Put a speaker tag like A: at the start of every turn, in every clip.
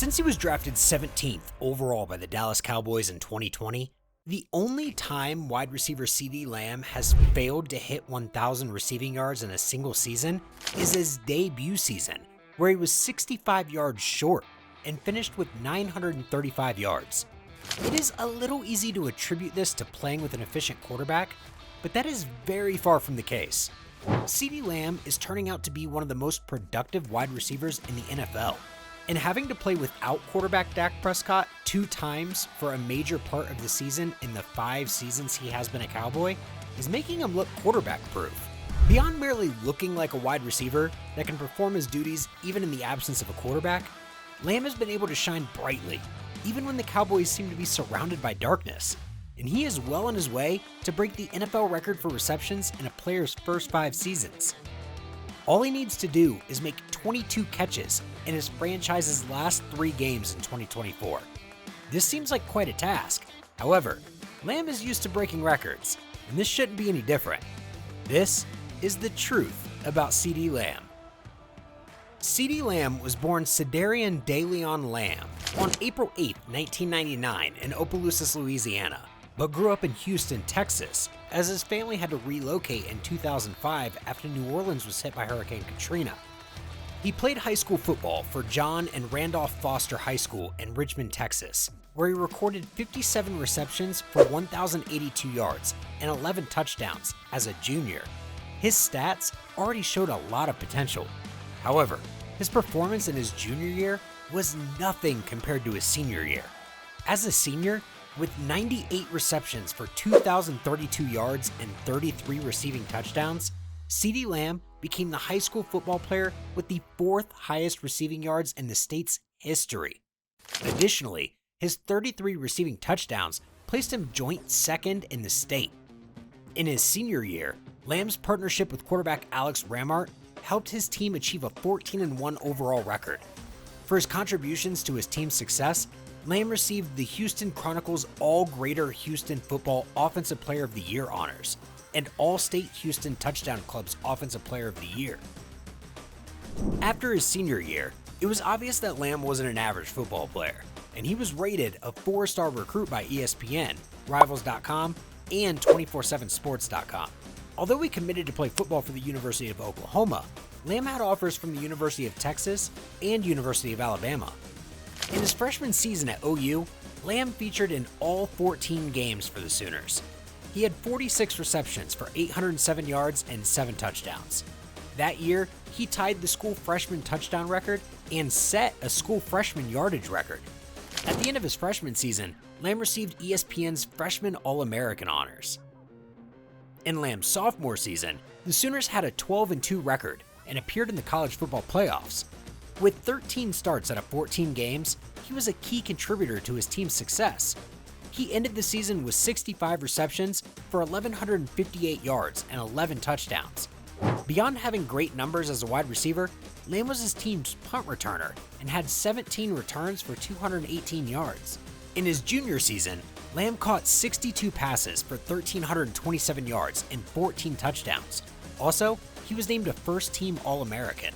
A: Since he was drafted 17th overall by the Dallas Cowboys in 2020, the only time wide receiver CeeDee Lamb has failed to hit 1,000 receiving yards in a single season is his debut season, where he was 65 yards short and finished with 935 yards. It is a little easy to attribute this to playing with an efficient quarterback, but that is very far from the case. CeeDee Lamb is turning out to be one of the most productive wide receivers in the NFL. And having to play without quarterback Dak Prescott 2 times for a major part of the season in the 5 seasons he has been a Cowboy is making him look quarterback-proof. Beyond merely looking like a wide receiver that can perform his duties even in the absence of a quarterback, Lamb has been able to shine brightly, even when the Cowboys seem to be surrounded by darkness. And he is well on his way to break the NFL record for receptions in a player's first 5 seasons. All he needs to do is make 22 catches in his franchise's last 3 games in 2024. This seems like quite a task. However, Lamb is used to breaking records, and this shouldn't be any different. This is the truth about CeeDee Lamb. CeeDee Lamb was born Cedarian DeLeon Lamb on April 8, 1999 in Opelousas, Louisiana, but grew up in Houston, Texas, as his family had to relocate in 2005 after New Orleans was hit by Hurricane Katrina. He played high school football for John and Randolph Foster High School in Richmond, Texas, where he recorded 57 receptions for 1,082 yards and 11 touchdowns as a junior. His stats already showed a lot of potential. However, his performance in his junior year was nothing compared to his senior year. As a senior, with 98 receptions for 2,032 yards and 33 receiving touchdowns, CeeDee Lamb became the high school football player with the 4th highest receiving yards in the state's history. Additionally, his 33 receiving touchdowns placed him joint 2nd in the state. In his senior year, Lamb's partnership with quarterback Alex Ramart helped his team achieve a 14-1 overall record. For his contributions to his team's success, Lamb received the Houston Chronicle's All-Greater Houston Football Offensive Player of the Year honors and All-State Houston Touchdown Club's Offensive Player of the Year. After his senior year, it was obvious that Lamb wasn't an average football player, and he was rated a 4-star recruit by ESPN, Rivals.com, and 247sports.com. Although he committed to play football for the University of Oklahoma, Lamb had offers from the University of Texas and University of Alabama. In his freshman season at OU, Lamb featured in all 14 games for the Sooners. He had 46 receptions for 807 yards and 7 touchdowns. That year, he tied the school freshman touchdown record and set a school freshman yardage record. At the end of his freshman season, Lamb received ESPN's Freshman All-American honors. In Lamb's sophomore season, the Sooners had a 12-2 record and appeared in the college football playoffs. With 13 starts out of 14 games, he was a key contributor to his team's success. He ended the season with 65 receptions for 1,158 yards and 11 touchdowns. Beyond having great numbers as a wide receiver, Lamb was his team's punt returner and had 17 returns for 218 yards. In his junior season, Lamb caught 62 passes for 1,327 yards and 14 touchdowns. Also, he was named a first-team All-American.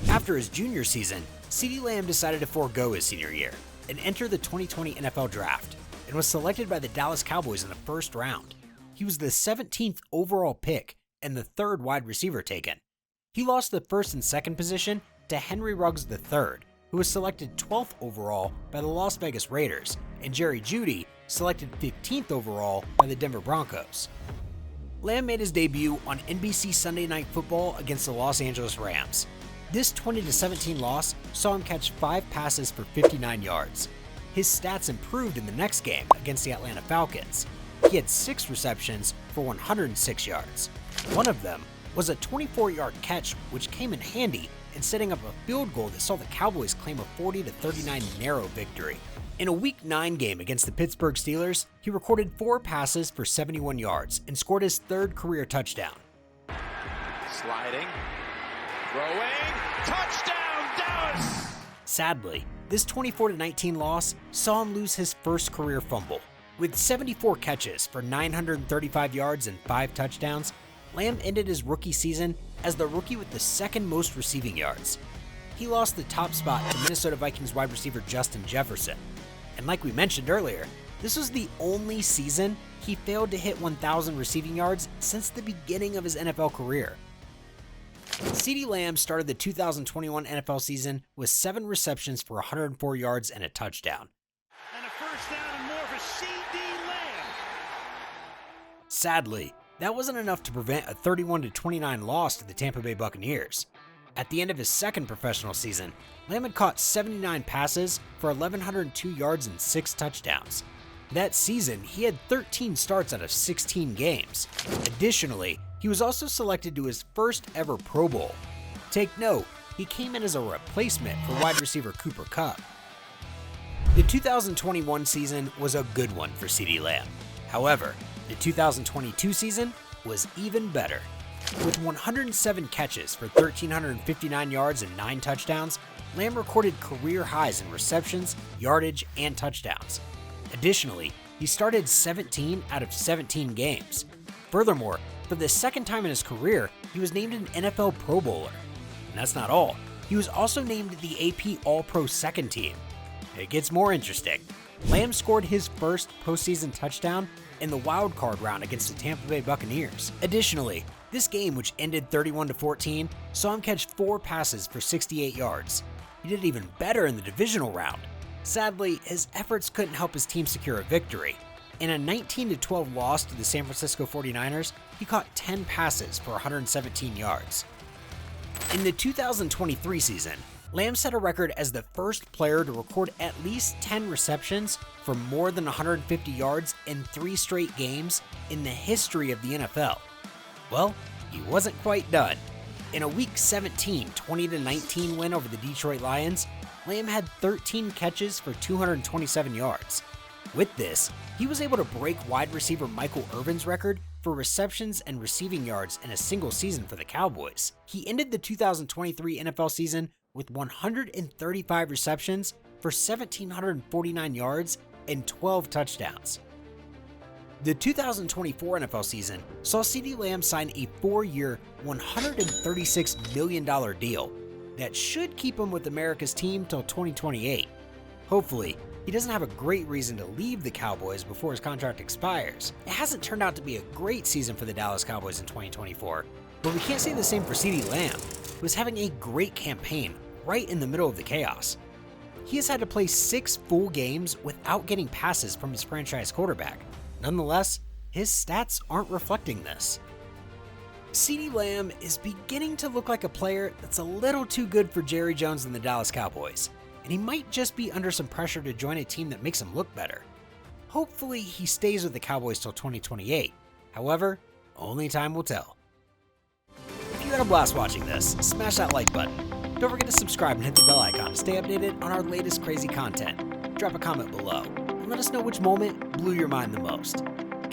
A: After his junior season, CeeDee Lamb decided to forego his senior year and enter the 2020 NFL Draft and was selected by the Dallas Cowboys in the 1st round. He was the 17th overall pick and the 3rd wide receiver taken. He lost the 1st and 2nd position to Henry Ruggs III, who was selected 12th overall by the Las Vegas Raiders, and Jerry Jeudy, selected 15th overall by the Denver Broncos. Lamb made his debut on NBC Sunday Night Football against the Los Angeles Rams. This 20-17 loss saw him catch 5 passes for 59 yards. His stats improved in the next game against the Atlanta Falcons. He had 6 receptions for 106 yards. One of them was a 24-yard catch, which came in handy in setting up a field goal that saw the Cowboys claim a 40-39 narrow victory. In a Week 9 game against the Pittsburgh Steelers, he recorded 4 passes for 71 yards and scored his 3rd career touchdown.
B: Sliding, throwing, touchdown, Dallas!
A: Sadly, this 24-19 loss saw him lose his 1st career fumble. With 74 catches for 935 yards and 5 touchdowns, Lamb ended his rookie season as the rookie with the 2nd most receiving yards. he lost the top spot to Minnesota Vikings wide receiver Justin Jefferson. And like we mentioned earlier, this was the only season he failed to hit 1,000 receiving yards since the beginning of his NFL career. CeeDee Lamb started the 2021 NFL season with 7 receptions for 104 yards and a touchdown.
B: And a first down and more for CeeDee Lamb.
A: Sadly, that wasn't enough to prevent a 31-29 loss to the Tampa Bay Buccaneers. At the end of his second professional season, Lamb had caught 79 passes for 1,102 yards and 6 touchdowns. That season, he had 13 starts out of 16 games. Additionally, he was also selected to his first ever Pro Bowl. Take note, he came in as a replacement for wide receiver Cooper Kupp. The 2021 season was a good one for CeeDee Lamb. However, the 2022 season was even better. With 107 catches for 1,359 yards and 9 touchdowns, Lamb recorded career highs in receptions, yardage, and touchdowns. Additionally, he started 17 out of 17 games. Furthermore, for the second time in his career, he was named an NFL Pro Bowler. And that's not all. He was also named to the AP All-Pro second team. It gets more interesting. Lamb scored his first postseason touchdown in the wild card round against the Tampa Bay Buccaneers. Additionally, this game, which ended 31-14, saw him catch 4 passes for 68 yards. He did even better in the divisional round. Sadly, his efforts couldn't help his team secure a victory. In a 19-12 loss to the San Francisco 49ers, he caught 10 passes for 117 yards. In the 2023 season, Lamb set a record as the first player to record at least 10 receptions for more than 150 yards in 3 straight games in the history of the NFL. Well, he wasn't quite done. In a Week 17 20-19 win over the Detroit Lions, Lamb had 13 catches for 227 yards. With this, he was able to break wide receiver Michael Irvin's record for receptions and receiving yards in a single season for the Cowboys. He ended the 2023 NFL season with 135 receptions for 1,749 yards and 12 touchdowns. The 2024 NFL season saw CeeDee Lamb sign a 4-year, $136 million deal that should keep him with America's team till 2028. Hopefully, he doesn't have a great reason to leave the Cowboys before his contract expires. It hasn't turned out to be a great season for the Dallas Cowboys in 2024, but we can't say the same for CeeDee Lamb, who is having a great campaign right in the middle of the chaos. He has had to play 6 full games without getting passes from his franchise quarterback. Nonetheless, his stats aren't reflecting this. CeeDee Lamb is beginning to look like a player that's a little too good for Jerry Jones and the Dallas Cowboys, and he might just be under some pressure to join a team that makes him look better. Hopefully, he stays with the Cowboys till 2028. However, only time will tell. If you had a blast watching this, smash that like button. Don't forget to subscribe and hit the bell icon to stay updated on our latest crazy content. Drop a comment below and let us know which moment blew your mind the most.